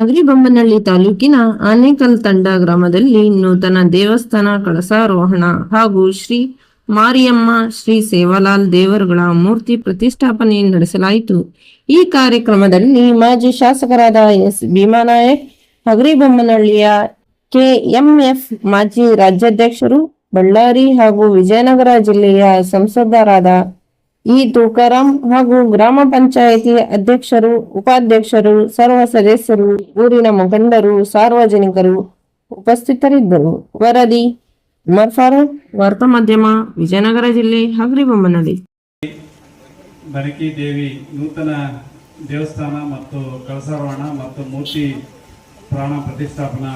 ಹಗರಿಬೊಮ್ಮನಹಳ್ಳಿ ತಾಲೂಕಿನ ಆನೇಕಲ್ ತಂಡ ಗ್ರಾಮದಲ್ಲಿ ನೂತನ ದೇವಸ್ಥಾನ ಕಳಸಾರೋಹಣ ಹಾಗೂ ಶ್ರೀ ಮಾರಿಯಮ್ಮ ಶ್ರೀ ಸೇವಾಲಾಲ್ ದೇವರುಗಳ ಮೂರ್ತಿ ಪ್ರತಿಷ್ಠಾಪನೆ ನಡೆಸಲಾಯಿತು. ಈ ಕಾರ್ಯಕ್ರಮದಲ್ಲಿ ಮಾಜಿ ಶಾಸಕರಾದ ಎಸ್ ಭೀಮಾನಾಯಕ್, ಹಗರಿಬೊಮ್ಮನಹಳ್ಳಿಯ ಕೆಎಂಎಫ್ ಮಾಜಿ ರಾಜ್ಯಾಧ್ಯಕ್ಷರು, ಬಳ್ಳಾರಿ ಹಾಗೂ ವಿಜಯನಗರ ಜಿಲ್ಲೆಯ ಸಂಸದರಾದ ಇ ತುಕಾರಾಂ ಹಾಗೂ ಗ್ರಾಮ ಪಂಚಾಯಿತಿ ಅಧ್ಯಕ್ಷರು, ಉಪಾಧ್ಯಕ್ಷರು, ಸರ್ವ ಸದಸ್ಯರು, ಊರಿನ ಮುಖಂಡರು, ಸಾರ್ವಜನಿಕರು ಉಪಸ್ಥಿತರಿದ್ದರು. ವರದಿ ಉಮರ್ ಫಾರೂಕ್, ವಾರ್ತಾ ಮಾಧ್ಯಮ, ವಿಜಯನಗರ ಜಿಲ್ಲೆ, ಹಗರಿಬೊಮ್ಮನಹಳ್ಳಿ. ಬನಕಿ ದೇವಿ ನೂತನ ದೇವಸ್ಥಾನ ಮತ್ತು ಕಳಸಾರೋಹಣ ಮತ್ತು ಮೂರ್ತಿ ಪ್ರಾಣ ಪ್ರತಿಷ್ಠಾಪನಾ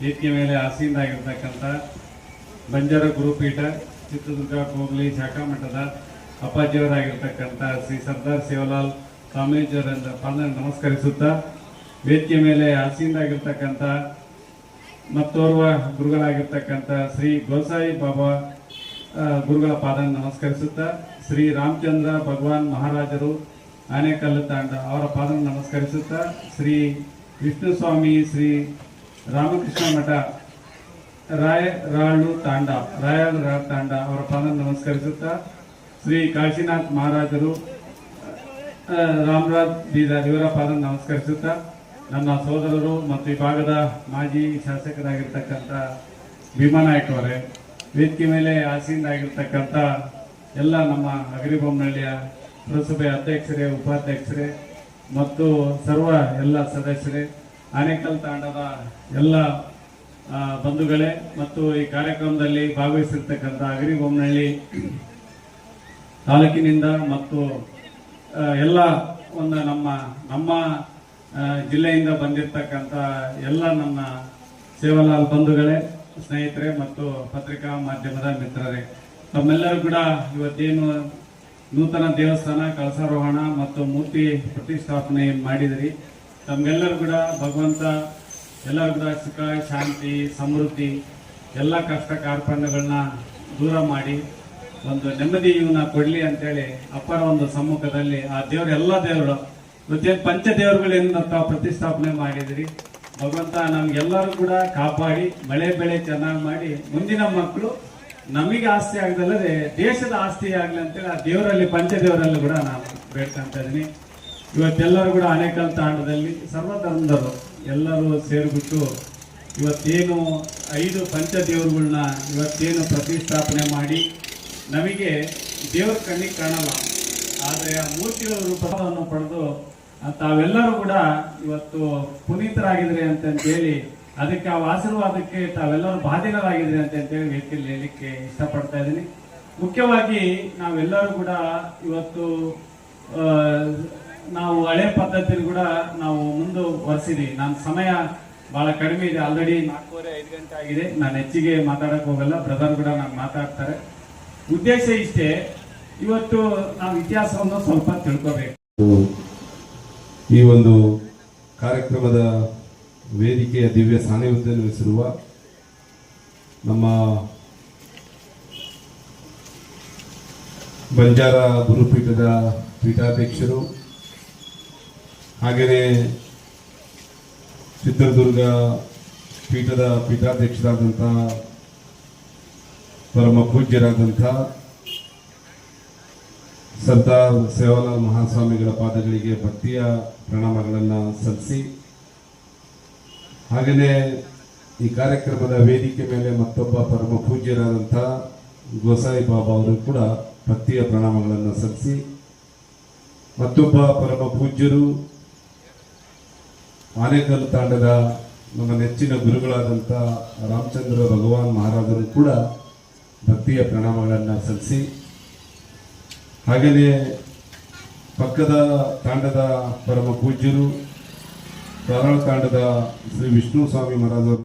ವೇದಿಕೆ ಮೇಲೆ ಆಸೀನರಾಗಿರ್ತಕ್ಕಂಥ ಬಂಜಾರ ಗುರುಪೀಠ ಚಿತ್ರದುರ್ಗ ಹೋಬಳಿ ಶಾಖಾ ಮಠದ ಅಪ್ಪಾಜಿಯವರಾಗಿರ್ತಕ್ಕಂಥ ಶ್ರೀ ಸರ್ದಾರ್ ಸೇವಾಲಾಲ್ ಸ್ವಾಮೀಜಿಯವರಿಂದ ಪಾದ ನಮಸ್ಕರಿಸುತ್ತಾ, ವೇದಿಕೆ ಮೇಲೆ ಆಸೀನರಾಗಿರ್ತಕ್ಕಂಥ ಮತ್ತೋರ್ವ ಗುರುಗಳಾಗಿರ್ತಕ್ಕಂಥ ಶ್ರೀ ಗೋಸಾಯಿ ಬಾಬಾ ಗುರುಗಳ ಪಾದ ನಮಸ್ಕರಿಸುತ್ತಾ, ಶ್ರೀ ರಾಮಚಂದ್ರ ಭಗವಾನ್ ಮಹಾರಾಜರು ಆನೇಕಲ್ ತಾಂಡ ಅವರ ಪಾದ ನಮಸ್ಕರಿಸುತ್ತಾ, ಶ್ರೀ ವಿಷ್ಣು ಸ್ವಾಮಿ ಶ್ರೀ ರಾಮಕೃಷ್ಣ ಮಠ ರಾಯರಾಳು ತಾಂಡ ಅವರ ಪಾದ ನಮಸ್ಕರಿಸುತ್ತಾ, ಶ್ರೀ ಕಾಶಿನಾಥ್ ಮಹಾರಾಜರು ರಾಮರಾಜ್ ಬೀದರ್ ಇವರ ಪಾದ ನಮಸ್ಕರಿಸುತ್ತಾ, ನನ್ನ ಸೋದರರು ಮತ್ತು ಈ ಭಾಗದ ಮಾಜಿ ಶಾಸಕರಾಗಿರ್ತಕ್ಕಂಥ ಭೀಮಾನಾಯಕ್ ಅವರೇ, ವೇದಿಕೆ ಮೇಲೆ ಆಸೀನರಾಗಿರ್ತಕ್ಕಂಥ ಎಲ್ಲ ನಮ್ಮ ಹಗರಿಬೊಮ್ಮನಹಳ್ಳಿಯ ಪುರಸಭೆ ಅಧ್ಯಕ್ಷರೇ, ಉಪಾಧ್ಯಕ್ಷರೇ ಮತ್ತು ಸರ್ವ ಎಲ್ಲ ಸದಸ್ಯರೇ, ಆನೇಕಲ್ ತಾಂಡದ ಎಲ್ಲ ಬಂಧುಗಳೇ ಮತ್ತು ಈ ಕಾರ್ಯಕ್ರಮದಲ್ಲಿ ಭಾಗವಹಿಸಿರ್ತಕ್ಕಂಥ ಹಗರಿಬೊಮ್ಮನಹಳ್ಳಿ ತಾಲೂಕಿನಿಂದ ಮತ್ತು ಎಲ್ಲ ಒಂದು ನಮ್ಮ ಜಿಲ್ಲೆಯಿಂದ ಬಂದಿರತಕ್ಕಂಥ ಎಲ್ಲ ನನ್ನ ಸೇವಾಲಾಲ್ ಬಂಧುಗಳೇ, ಸ್ನೇಹಿತರೆ ಮತ್ತು ಪತ್ರಿಕಾ ಮಾಧ್ಯಮದ ಮಿತ್ರರೇ, ತಮ್ಮೆಲ್ಲರೂ ಕೂಡ ಇವತ್ತೇನು ನೂತನ ದೇವಸ್ಥಾನ ಕಳಸಾರೋಹಣ ಮತ್ತು ಮೂರ್ತಿ ಪ್ರತಿಷ್ಠಾಪನೆ ಮಾಡಿದಿರಿ, ತಮ್ಗೆಲ್ಲರೂ ಕೂಡ ಭಗವಂತ ಎಲ್ಲರೂ ಕೂಡ ಸುಖ, ಶಾಂತಿ, ಸಮೃದ್ಧಿ, ಎಲ್ಲ ಕಷ್ಟ ಕಾರ್ಪಣ್ಯಗಳನ್ನ ದೂರ ಮಾಡಿ ಒಂದು ನೆಮ್ಮದಿ ಜೀವನ ಕೊಡ್ಲಿ ಅಂತೇಳಿ ಅಪ್ಪರ ಒಂದು ಸಮ್ಮುಖದಲ್ಲಿ ಆ ದೇವರು ಎಲ್ಲ ದೇವರು ಇವತ್ತೇನು ಪಂಚದೇವರುಗಳೇನು ತಾವು ಪ್ರತಿಷ್ಠಾಪನೆ ಮಾಡಿದಿರಿ, ಭಗವಂತ ನಮ್ಗೆಲ್ಲರೂ ಕೂಡ ಕಾಪಾಡಿ ಮಳೆ ಬೆಳೆ ಚೆನ್ನಾಗಿ ಮಾಡಿ ಮುಂದಿನ ಮಕ್ಕಳು ನಮಗೆ ಆಸ್ತಿ ಆಗದಲ್ಲದೆ ದೇಶದ ಆಸ್ತಿ ಆಗಲಿ ಅಂತೇಳಿ ಆ ದೇವರಲ್ಲಿ ಪಂಚದೇವರಲ್ಲಿ ಕೂಡ ನಾನು ಬೇಡ್ಕೊಂತ ಇದ್ದೀನಿ. ಇವತ್ತೆಲ್ಲರೂ ಕೂಡ ಆನೇಕಲ್ ತಾಂಡದಲ್ಲಿ ಸರ್ವಧರ್ಮದವರು ಎಲ್ಲರೂ ಸೇರಿಬಿಟ್ಟು ಇವತ್ತೇನು 5 ಪಂಚದೇವರುಗಳನ್ನ ಇವತ್ತೇನು ಪ್ರತಿಷ್ಠಾಪನೆ ಮಾಡಿ ನಮಗೆ ದೇವರ ಕಣ್ಣಿಗೆ ಕಾಣಲ್ಲ, ಆದರೆ ಆ ಮೂರ್ತಿಗಳ ರೂಪವನ್ನು ಪಡೆದು ತಾವೆಲ್ಲರೂ ಕೂಡ ಇವತ್ತು ಪುನೀತರಾಗಿದ್ರಿ ಅಂತೇಳಿ ಅದಕ್ಕೆ ಆ ಆಶೀರ್ವಾದಕ್ಕೆ ತಾವೆಲ್ಲರೂ ಬಾಧ್ಯರಾಗಿದ್ರಿ ಅಂತೇಳಿ ವೇದಿಕೆಯಲ್ಲಿ ಹೇಳಲಿಕ್ಕೆ ಇಷ್ಟಪಡ್ತಾ ಇದ್ದೀನಿ. ಮುಖ್ಯವಾಗಿ ನಾವೆಲ್ಲರೂ ಕೂಡ ಇವತ್ತು ನಾವು ಹಳೆ ಪದ್ಧತಿ ಕೂಡ ನಾವು ಮುಂದುವರೆಸಿದ್ವಿ. ನಾನು ಸಮಯ ಬಹಳ ಕಡಿಮೆ ಇದೆ, ಆಲ್ರೆಡಿ 4:45 ಗಂಟೆ ಆಗಿದೆ. ನಾನು ಹೆಚ್ಚಿಗೆ ಮಾತಾಡಕ್ ಹೋಗಲ್ಲ, ಬ್ರದರ್ ಕೂಡ ನಾನು ಮಾತಾಡ್ತಾರೆ. ಉದ್ದೇಶ ಇಷ್ಟೇ, ಇವತ್ತು ನಾವು ಇತಿಹಾಸವನ್ನು ಸ್ವಲ್ಪ ತಿಳ್ಕೋಬೇಕು. ಈ ಒಂದು ಕಾರ್ಯಕ್ರಮದ ವೇದಿಕೆಯ ದಿವ್ಯ ಸಾನ್ನಿಧ್ಯವನ್ನು ವಹಿಸಿರುವ ನಮ್ಮ ಬಂಜಾರ ಗುರುಪೀಠದ ಪೀಠಾಧ್ಯಕ್ಷರು, ಹಾಗೆಯೇ ಚಿತ್ರದುರ್ಗ ಪೀಠದ ಪೀಠಾಧ್ಯಕ್ಷರಾದಂಥ ಪರಮ ಪೂಜ್ಯರಾದಂಥ ಸರ್ದಾರ್ ಸೇವಾಲಾಲ್ ಮಹಾಸ್ವಾಮಿಗಳ ಪಾದಗಳಿಗೆ ಭಕ್ತಿಯ ಪ್ರಣಾಮಗಳನ್ನು ಸಲ್ಲಿಸಿ, ಹಾಗೆಯೇ ಈ ಕಾರ್ಯಕ್ರಮದ ವೇದಿಕೆ ಮೇಲೆ ಮತ್ತೊಬ್ಬ ಪರಮ ಪೂಜ್ಯರಾದಂಥ ಗೋಸಾಯಿ ಬಾಬಾ ಅವರು ಕೂಡ ಭಕ್ತಿಯ ಪ್ರಣಾಮಗಳನ್ನು ಸಲ್ಲಿಸಿ, ಮತ್ತೊಬ್ಬ ಪರಮ ಪೂಜ್ಯರು ಆನೇಕಲ್ ತಾಂಡದ ನಮ್ಮ ನೆಚ್ಚಿನ ಗುರುಗಳಾದಂಥ ರಾಮಚಂದ್ರ ಭಗವಾನ್ ಮಹಾರಾಜರು ಕೂಡ ಭಕ್ತಿಯ ಪ್ರಣಾಮಗಳನ್ನು ಸಲ್ಲಿಸಿ, ಹಾಗೆಯೇ ಪಕ್ಕದ ತಾಂಡದ ಪರಮ ಪೂಜ್ಯರು ತಾರಾಳ ತಾಂಡದ ಶ್ರೀ ವಿಷ್ಣು ಸ್ವಾಮಿ ಮಹಾರಾಜರು